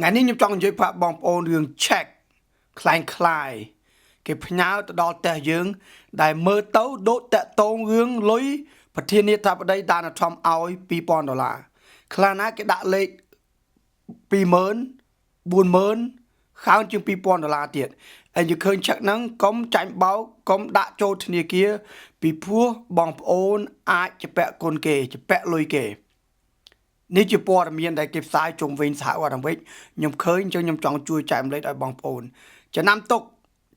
ngày nay nhung trong giới pháp bong ôn đường check klein khai cái nhau từ đóแต่យើងដែលមើលទៅដូចតតងរឿងលុយប្រធានាធិបតីដាណាល់ Trump ឲ្យ$2,000ខ្លះណាគេដាក់លេខ20000 40000ខោនជាង$2,000ទៀតហើយយើងឃើញឆឹកហ្នឹងកុំចាញ់បោកកុំដាក់ចូលធនាគារពីព្រោះបងប្អូនអាចជពាក់គុណគេជពាក់លុយគេនេះជាព័ត៌មានដែលគេផ្សាយជុំវិញសហរដ្ឋអាមេរិកខ្ញុំឃើញអញ្ចឹងខ្ញុំចង់ជួយចែករំលែកឲ្យបងប្អូនចំណាំទុក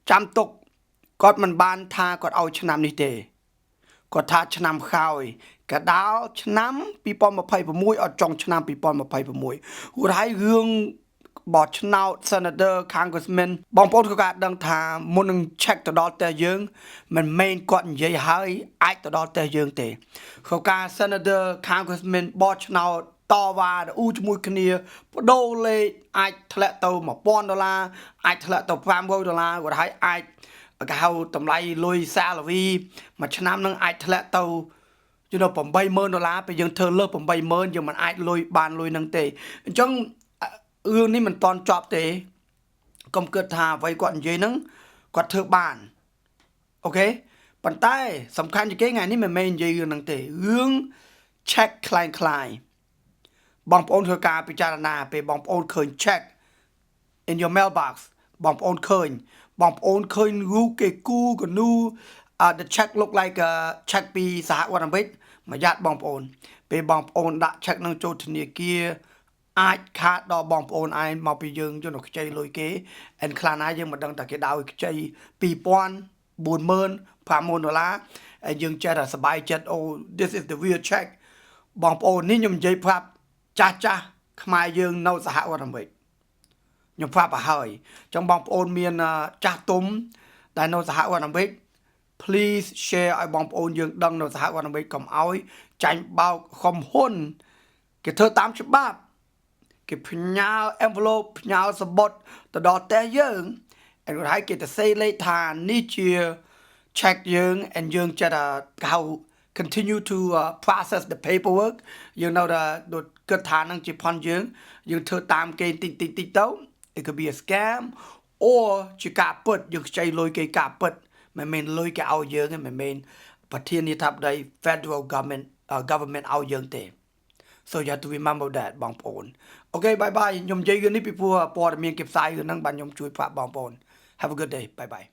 ចាំទុកគាត់មិនបានថាគាត់ឲ្យឆ្នាំនេះទេគាត់ថាឆ្នាំក្រោយកដាលឆ្នាំ2026អត់ចុងឆ្នាំ2026រួចហើយរឿងបោះឆ្នោត Senator Congressman បងប្អូនក៏អាចដឹងថាមុននឹង check ទៅដល់តែយើងមិនមែនគាត់និយាយហើយអាចទៅដល់តែយើងទេក៏ការ Senator Congressman បោះឆ្នោតតវ៉ាជាមួយគ្នាបដូរលេខអាចធ្លាក់ទៅ$1,000អាចធ្លាក់ទៅ$500គាត់ហើយអាចគេហៅតម្លៃលុយ salary មួយឆ្នាំនឹងអាចធ្លាក់ទៅ$80000ពេលយើងធ្វើលើស$80000យើងមិនអាចលុយបានលុយនឹងទេអញ្ចឹងរឿងនេះមិនតន់ចប់ទេកុំគិតថាអ្វីគាត់និយាយហ្នឹងគាត់ធ្វើបានអូខេប៉ុន្តែសំខាន់ជាងគេថ្ងៃនេះមិនមែននិយាយរឿងហ្នឹងទេរឿង check คล้ายបងប្អូនធ្វើការពិចារណាពេលបងប្អូនឃើញ check in your mailbox បងប្អូនឃើញរូបគេគូកនូ the check look like a check ពីសហរដ្ឋអាមេរិកមួយយ៉ាត់បងប្អូនពេលបងប្អូនដាក់ check នឹងចូលធនាគារអាចខាតដល់បងប្អូនឯងមកពីយើងយកខ្ចីលុយគេអិនខ្លះណាយើងមិនដឹងតែគេដោយខ្ចី$2,000 $4,000 $5,000ហើយយើងចេះតែសប្បាយចិត្ត oh this is the real check បងប្អូននេះខ្ញុំនិយាយប្រាប់ចាស់ខ្មែរយើងនៅសហរដ្ឋអាមេរិកខ្ញុំប្រាប់ឲ្យហើយចឹងបងប្អូនមានចាស់ទុំដែលនៅសហរដ្ឋអាមេរិក please share ឲ្យបងប្អូនយើងដឹងនៅសហរដ្ឋអាមេរិកកុំឲ្យចាញ់បោកខំហ៊ុនគេធ្វើតាមច្បាប់គេផ្ញើ envelope ផ្ញើសំបុត្រទៅដល់តែយើងហើយគេទៅសេលេខថានេះជា check យើង and យើងចេះតែហៅ continue to process the paperwork យើងនៅតែដូចគិតថានឹងជាផនយើងធ្វើតាមគេតិចទៅ it could be a scam or ជាការពិតយើងខ្ចីលុយគេការពិតមិនមែនលុយគេឲ្យយើងទេមិនមែនប្រធានាធិបតី federal government ឲ្យយើងទេ so you have to remember that បងប្អូនអូខេ bye bye ខ្ញុំនិយាយរឿងនេះពីព្រោះព័ត៌មានគេផ្សាយរឿងហ្នឹងបាទខ្ញុំជួយប្រាប់បងប្អូន have a good day bye bye